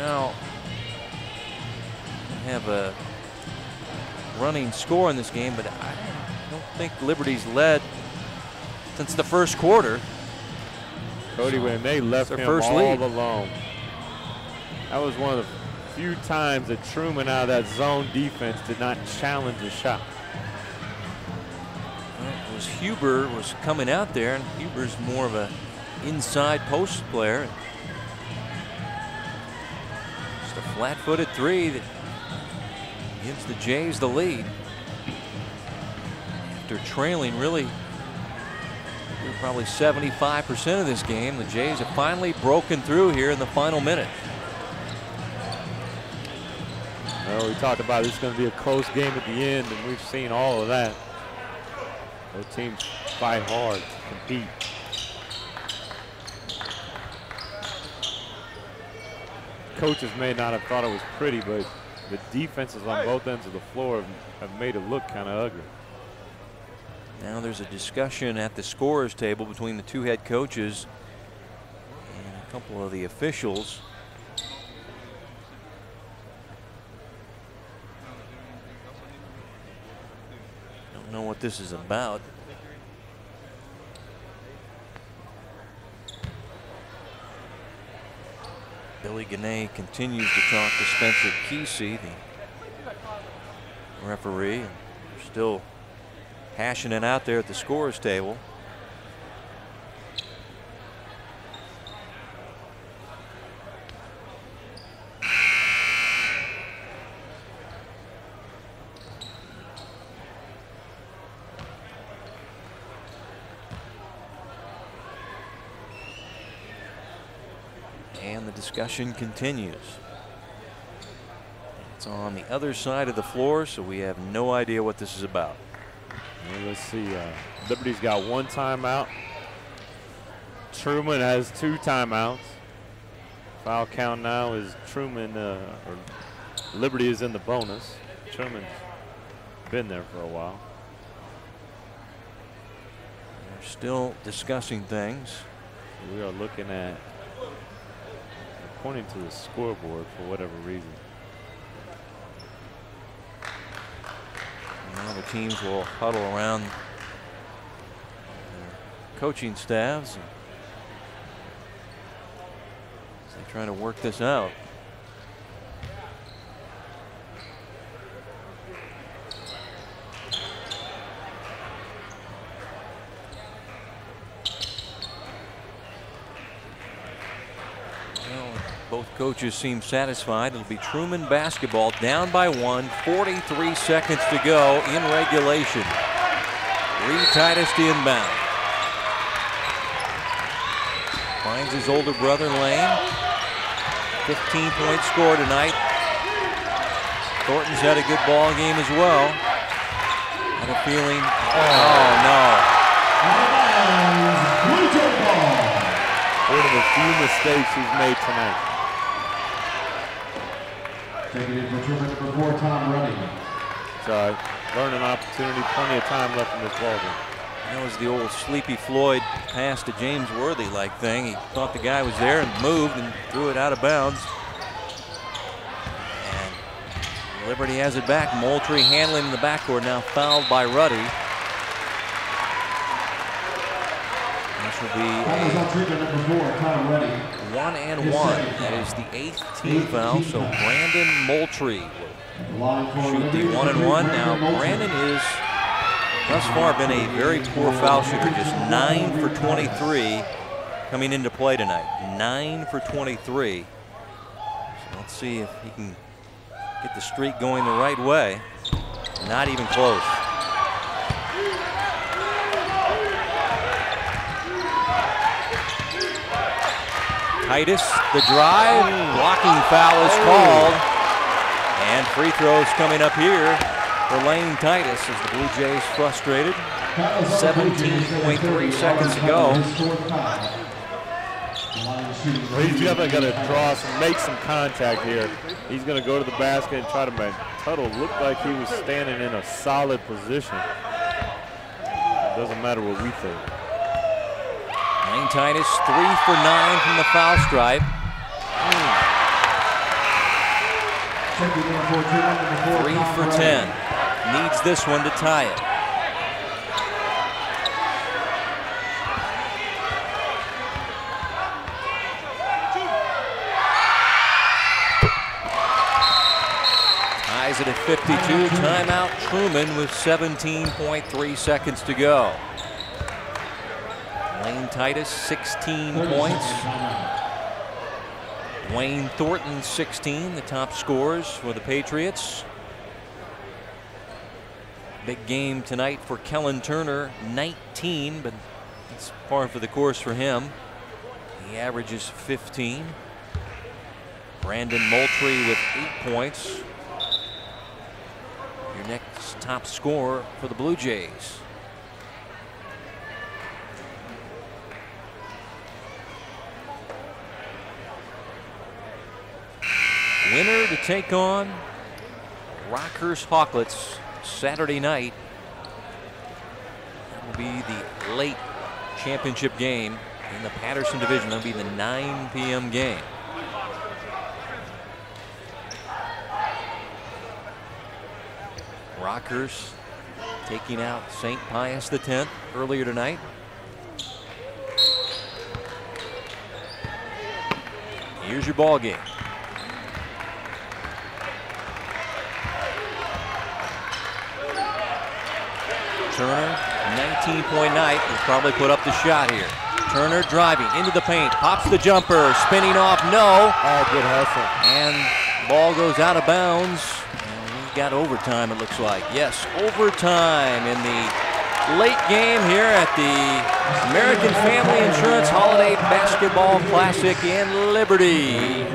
Now have a running score in this game, but I don't think Liberty's led since the first quarter. Cody, when they left him all alone, that was one of the few times that Truman out of that zone defense did not challenge the shot. Well, it was Huber was coming out there, and Huber's more of a inside post player. Just a flat-footed three that gives the Jays the lead. After trailing really probably 75% of this game, the Jays have finally broken through here in the final minute. Well, we talked about it's going to be a close game at the end, and we've seen all of that. Both teams fight hard to compete. Coaches may not have thought it was pretty, but the defenses on both ends of the floor have made it look kind of ugly. Now there's a discussion at the scorers table between the two head coaches and a couple of the officials. Don't know what this is about. Billy Gannett continues to talk to Spencer Kesey, the referee. They're still hashing it out there at the scorers table. And the discussion continues. It's on the other side of the floor, so we have no idea what this is about. Well, let's see. Liberty's got one timeout. Truman has 2 timeouts. Foul count now is Truman, or Liberty is in the bonus. Truman's been there for a while. They're still discussing things. We are looking at, pointing to the scoreboard for whatever reason. Now the teams will huddle around their coaching staffs as they try to work this out. Both coaches seem satisfied. It'll be Truman basketball, down by 1, 43 seconds to go in regulation. Reed Titus to inbound. Finds his older brother Lane. 15-point score tonight. Thornton's had a good ball game as well. Had a feeling. Oh no. One of the few mistakes he's made tonight. Taking it for Truman, number 4, Tom Running. So, learning opportunity, plenty of time left in this ball game. That was the old Sleepy Floyd pass to James Worthy-like thing. He thought the guy was there and moved and threw it out of bounds. And Liberty has it back. Moultrie handling in the backcourt, now fouled by Ruddy. This will be number 4, Tom Running. 1 and 1. That is the 8th team foul. So Brandon Moultrie will shoot the 1 and 1. Now Brandon is thus far been a very poor foul shooter, just 9 for 23 coming into play tonight. 9 for 23. So let's see if he can get the streak going the right way. Not even close. Titus, the drive, blocking foul is called, and free throws coming up here for Lane Titus as the Blue Jays frustrated. 17.3 seconds to go. He's definitely going to make some contact here. He's going to go to the basket and try to make Tuttle look like he was standing in a solid position. It doesn't matter what we think. Lane Titus 3 for 9 from the foul stripe. 3 for 10. Needs this one to tie it. Ties it at 52. Timeout Truman with 17.3 seconds to go. Lane Titus, 16 points. Wayne Thornton, 16, the top scorers for the Patriots. Big game tonight for Kellan Turner, 19, but it's par for the course for him. He averages 15. Brandon Moultrie with 8 points. Your next top scorer for the Blue Jays. Winner to take on Rockhurst Hawklets Saturday night. That will be the late championship game in the Patterson division. That'll be the 9 p.m. game. Rockhurst taking out St. Pius X earlier tonight. Here's your ball game. Turner, 19-point night, will probably put up the shot here. Turner driving into the paint, pops the jumper, spinning off, no. Oh, good hustle. And ball goes out of bounds. And we've got overtime, it looks like. Yes, overtime in the late game here at the American Family Insurance Holiday Basketball Classic in Liberty.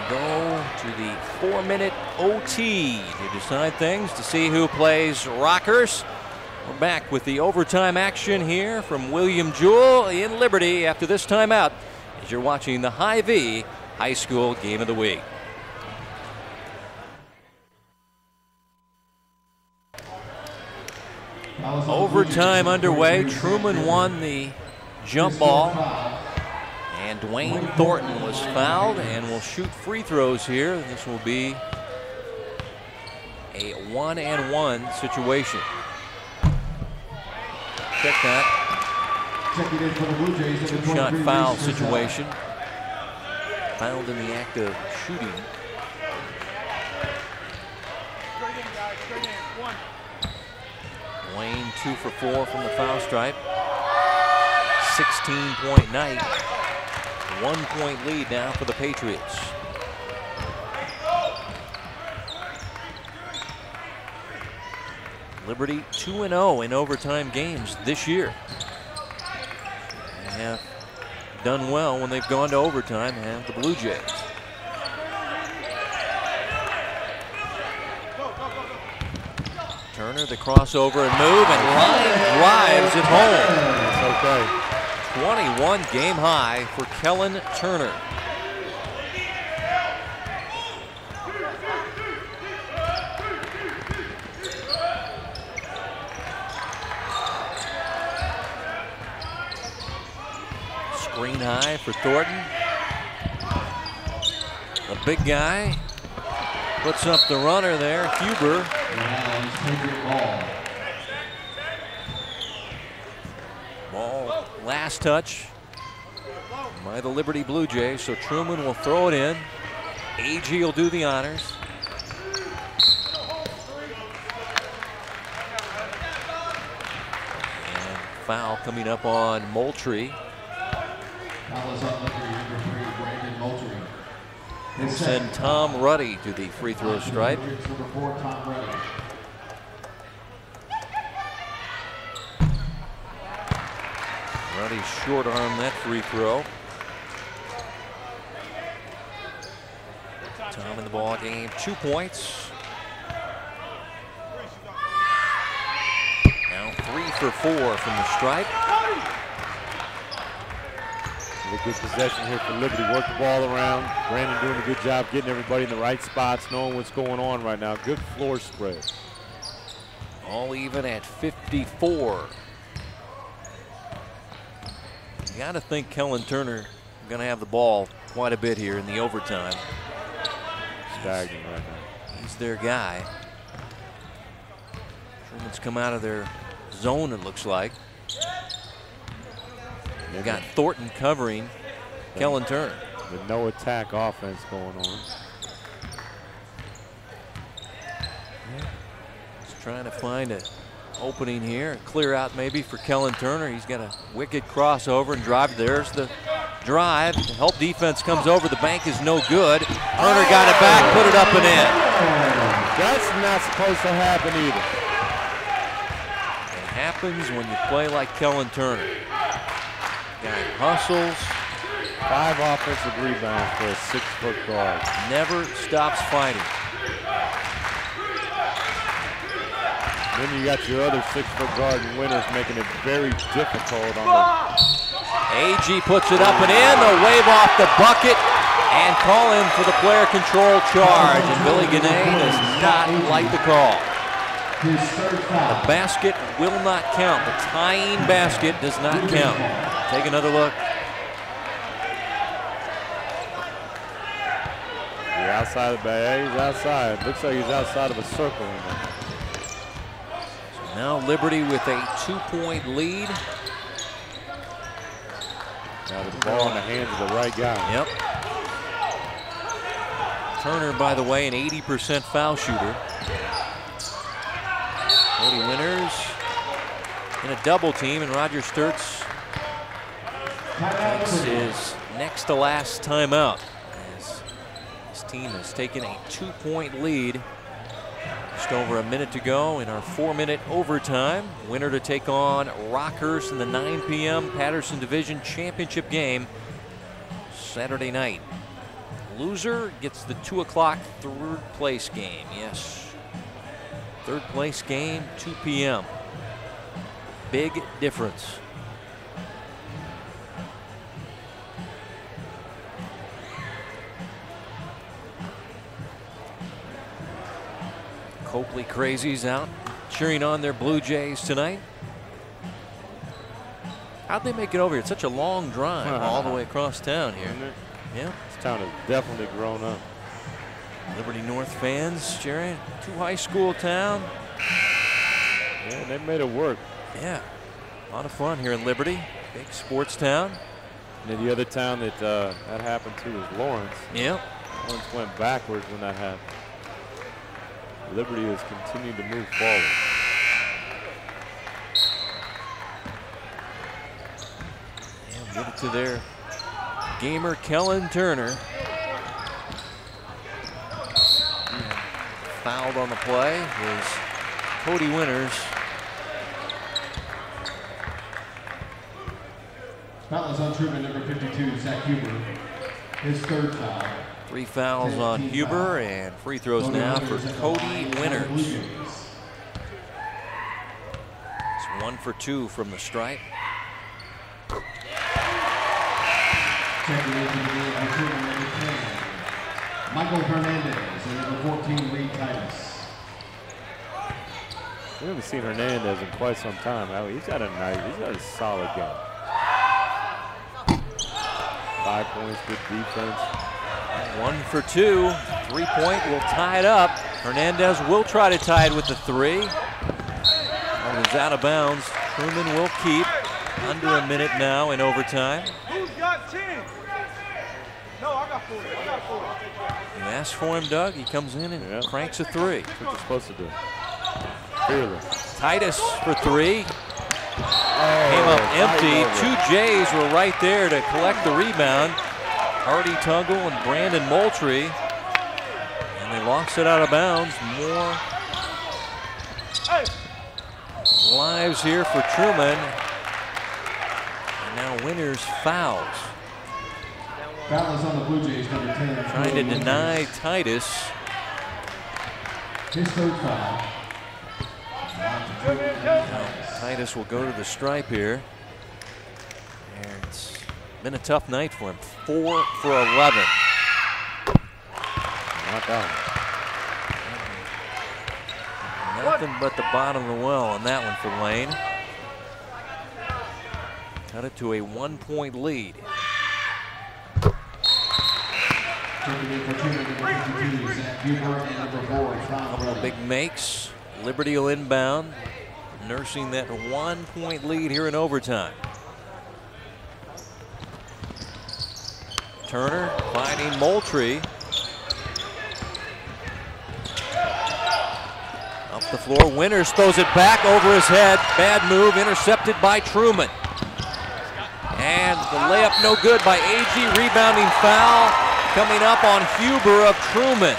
Go to the 4-minute OT to decide things, to see who plays Rockhurst. We're back with the overtime action here from William Jewell in Liberty after this timeout as you're watching the Hy-Vee High School Game of the Week. Overtime underway. Truman won the jump ball. And Dwayne Thornton was fouled and will shoot free throws here. This will be a 1-and-1 situation. Check that. Two-shot foul situation. Fouled in the act of shooting. Wayne 2 for 4 from the foul stripe. 16-point night. 1-point lead now for the Patriots. Liberty 2-0 in overtime games this year. They have done well when they've gone to overtime, have the Blue Jays. Turner, the crossover and move, and line drives it home. Okay. 21 game high for Kellan Turner. Screen high for Thornton. The big guy puts up the runner there, Huber. Ball last touch by the Liberty Blue Jays, so Truman will throw it in. AG will do the honors. And foul coming up on Moultrie. We'll send Tom Ruddy to the free throw stripe. Ruddy short arm that free throw. Tom in the ball game, 2 points. Now 3 for 4 from the stripe. A good possession here for Liberty. Work the ball around. Brandon doing a good job getting everybody in the right spots, knowing what's going on right now. Good floor spread. All even at 54. You got to think Kellan Turner going to have the ball quite a bit here in the overtime. tagged him right now. He's their guy. Truman's come out of their zone, it looks like. They've got Thornton covering Kellan Turner. The no attack offense going on. He's trying to find an opening here, a clear out maybe for Kellan Turner. He's got a wicked crossover and drive. There's the drive. The help defense comes over. The bank is no good. Turner got it back, put it up and in. That's not supposed to happen either. It happens when you play like Kellan Turner. Guy hustles. 5 offensive rebounds for a 6-foot guard. Never stops fighting. Then you got your other 6-foot guard and Winters making it very difficult on the. AG puts it up and in. They'll wave off the bucket and call in for the player control charge. And Billy Gannett does not like the call. The basket will not count. The tying basket does not count. Take another look. Outside of the bag, he's outside. Looks like he's outside of a circle in there. So now Liberty with a 2-point lead. Now the ball in the hands of the right guy. Yep. Turner, by the way, an 80% foul shooter. Cody Winters in a double team, and Roger Sturtz takes his next to last timeout. Team has taken a 2-point lead. Just over a minute to go in our 4-minute overtime. Winner to take on Rockhurst in the 9 p.m. Patterson Division Championship game Saturday night. Loser gets the 2 o'clock third place game. Yes, third place game, 2 p.m. Big difference. Copley Crazies out cheering on their Blue Jays tonight. How'd they make it over here? It's such a long drive all the way across town here. Yeah. This town has definitely grown up. Liberty North fans, Jerry, 2 high school town. Yeah, they made it work. Yeah, a lot of fun here in Liberty. Big sports town. And then the other town that that happened to is Lawrence. Yeah. Lawrence went backwards when that happened. Liberty has continued to move forward. And give it to their gamer, Kellan Turner. Fouled on the play is Cody Winters. Foul is on Truman, number 52, Zach Huber. His 3rd foul. 3 fouls on Huber, and free throws now for Cody Winters. It's 1 for 2 from the stripe. Checking into the game for Truman, number 10. Michael Hernandez, and number 14, Lee Titus. We haven't seen Hernandez in quite some time. He's got a solid game. 5 points, good defense. 1 for 2, 3-point will tie it up. Hernandez will try to tie it with the 3. Ball is out of bounds. Truman will keep. Under a minute now in overtime. Who's got 10? No, I got 4. You asked for him, Doug. He comes in and cranks a 3. That's what you're supposed to do. Fearless. Titus for 3. Came up empty. 2 Jays were right there to collect the rebound. Hardy Tuggle and Brandon Moultrie. And they lost it out of bounds. More lives here for Truman. And now Winters fouls. Foul is on the Blue Jays, number 10. Trying to deny Titus. His 3rd foul. Now, Titus will go to the stripe here. And it's been a tough night for him. 4 for 11. Not out. Nothing but the bottom of the well on that one for Lane. Cut it to a 1-point lead. Checking in for Truman, number 52, Zach Huber, and number 4, Tom. Big makes. Liberty will inbound, nursing that 1-point lead here in overtime. Turner finding Moultrie. Up the floor, Winters throws it back over his head. Bad move, intercepted by Truman. And the layup no good by AG. Rebounding foul coming up on Huber of Truman.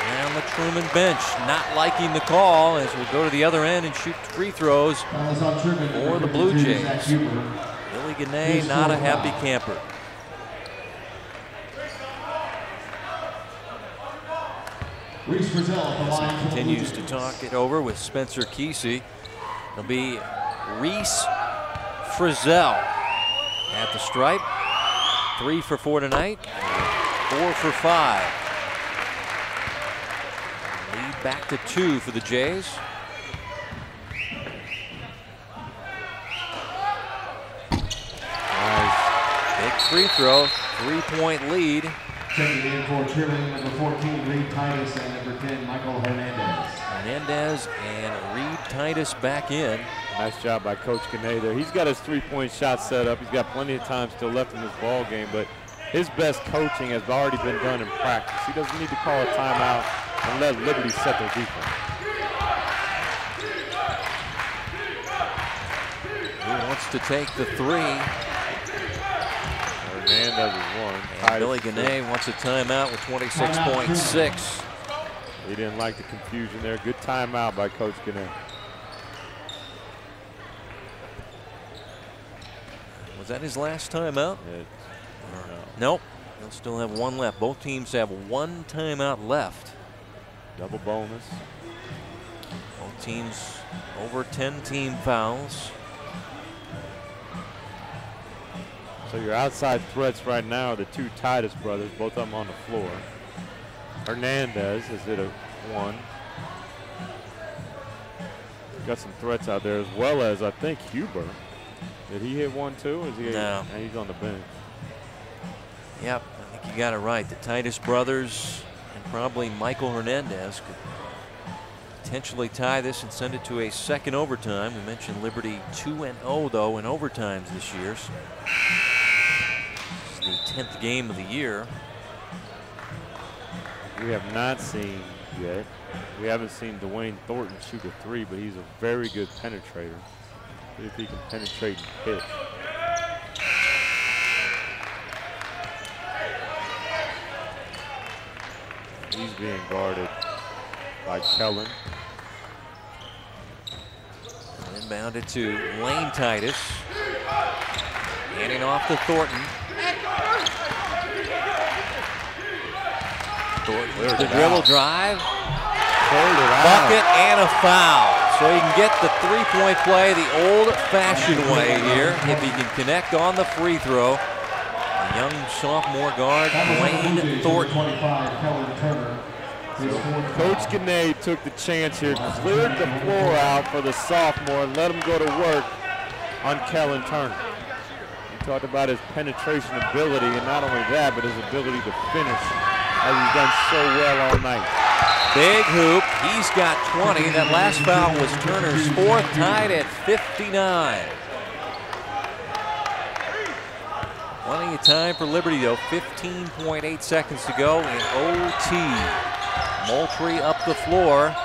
And the Truman bench not liking the call as we'll go to the other end and shoot free throws for the Blue Jays. Billy Gannett not a happy camper. Continues to talk it over with Spencer Kesey. It'll be Reese Frizzell at the stripe. 3 for 4 tonight, 4 for 5. Lead back to 2 for the Jays. Nice. Big free throw, 3-point lead. Checking in for Truman, number 14, Reed Titus, and number 10, Michael Hernandez. Hernandez and Reed Titus back in. Nice job by Coach Gannett there. He's got his three-point shot set up. He's got plenty of time still left in this ball game, but his best coaching has already been done in practice. He doesn't need to call a timeout and let Liberty set their defense. He wants to take the 3. Hernandez is one. And Billy Gannett wants a timeout with 26.6. He didn't like the confusion there. Good timeout by Coach Gannett. Was that his last timeout? Nope. He'll still have one left. Both teams have one timeout left. Double bonus. Both teams over 10 team fouls. So your outside threats right now are the two Titus brothers, both of them on the floor. Hernandez has hit a 1. Got some threats out there, as well as I think Huber. Did he hit 1 too? Is he? No. He's on the bench. Yep, I think you got it right. The Titus brothers and probably Michael Hernandez could potentially tie this and send it to a second overtime. We mentioned Liberty 2-0 though in overtimes this year. So it's the 10th game of the year. We have not seen yet. We haven't seen Dwayne Thornton shoot a 3, but he's a very good penetrator. See if he can penetrate and hit. He's being guarded by Kellan. Inbounded to Lane Titus. Handing off to Thornton. Thornton the dribble drive. Bucket and a foul. So he can get the three-point play the old-fashioned way here if he can connect on the free throw. A young sophomore guard, Dwayne Thornton. Coach Gannett took the chance here, cleared the floor out for the sophomore, and let him go to work on Kellan Turner. He talked about his penetration ability, and not only that, but his ability to finish, as he's done so well all night. Big hoop. He's got 20. That last foul was Turner's 4th, tied at 59. Plenty of time for Liberty, though. 15.8 seconds to go in OT. Moultrie up the floor,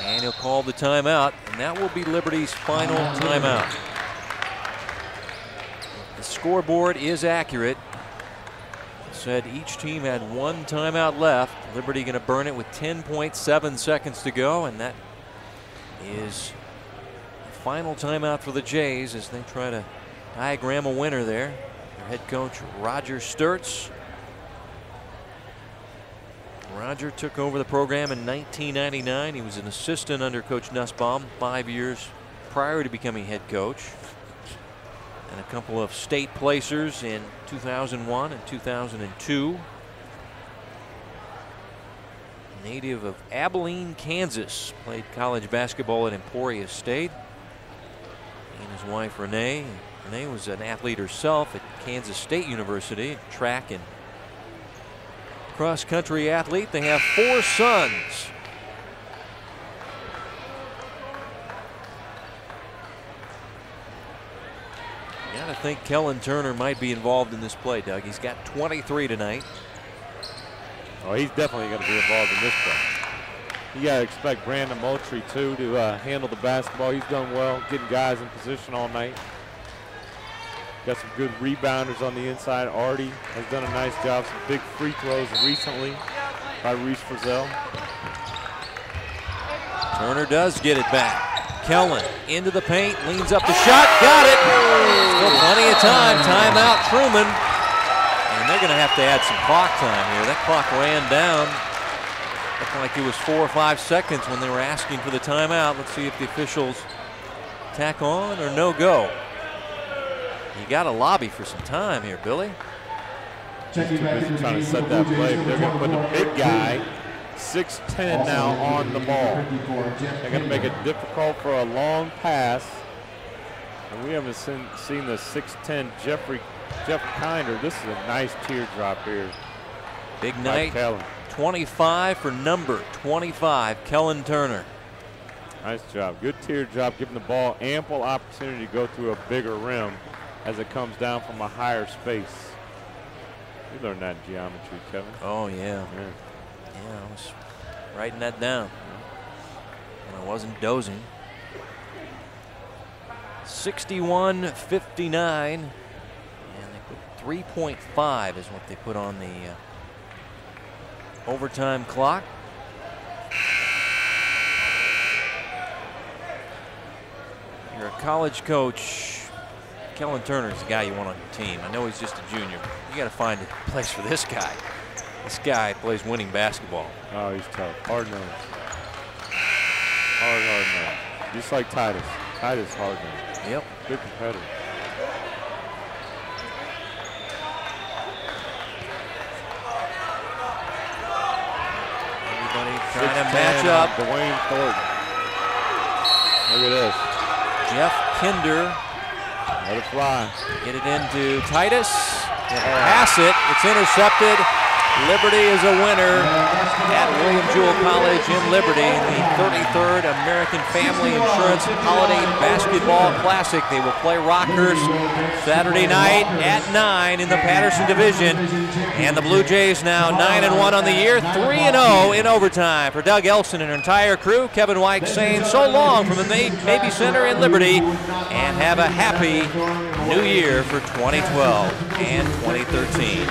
and he'll call the timeout, and that will be Liberty's final timeout. The scoreboard is accurate. Said each team had one timeout left. Liberty going to burn it with 10.7 seconds to go, and that is the final timeout for the Jays as they try to diagram a winner there. Their head coach, Roger Sturtz. Roger took over the program in 1999. He was an assistant under Coach Nussbaum 5 years prior to becoming head coach. And a couple of state placers in 2001 and 2002. Native of Abilene, Kansas, played college basketball at Emporia State. He and his wife Renee. Renee was an athlete herself at Kansas State University, track and cross-country athlete. They have 4 sons. I think Kellan Turner might be involved in this play, Doug. He's got 23 tonight. Oh, he's definitely going to be involved in this play. You got to expect Brandon Moultrie, too, to handle the basketball. He's done well, getting guys in position all night. Got some good rebounders on the inside. Artie has done a nice job. Some big free throws recently by Reese Frizzell. Turner does get it back. Kellan into the paint, leans up the shot, got it. Still plenty of time. Timeout, Truman. And they're going to have to add some clock time here. That clock ran down. Looked like it was 4 or 5 seconds when they were asking for the timeout. Let's see if the officials tack on or no go. You got to lobby for some time here, Billy. Trying to set that play. They're going to put the big guy, 6'10" now, on the ball. They're going to make it difficult for a long pass. And we haven't seen the 6'10" Jeff Kinder. This is a nice teardrop here. Big night. 25 for number 25, Kellan Turner. Nice job. Good teardrop, giving the ball ample opportunity to go through a bigger rim as it comes down from a higher space. You learned that in geometry, Kevin. Oh, yeah. Yeah, I was writing that down. And I wasn't dozing. 61-59. And they put 3.5 is what they put on the overtime clock. You're a college coach. Kellan Turner's the guy you want on your team. I know he's just a junior. You got to find a place for this guy. This guy plays winning basketball. Oh, he's tough. Hard nosed. Hard nosed. Just like Titus. Titus hard nosed. Yep. Good competitor. Everybody trying to match up. Dwayne Thornton. Look at this. Jeff Kinder. Let it fly. Get it into Titus. Pass it. It's intercepted. Liberty is a winner at William Jewell College in Liberty in the 33rd American Family Insurance Holiday Basketball Classic. They will play Rockhurst Saturday night at 9 in the Patterson Division. And the Blue Jays now 9-1 on the year, 3-0 in overtime. For Doug Elson and her entire crew, Kevin White saying so long from the Navy Center in Liberty, and have a happy new year for 2012 and 2013.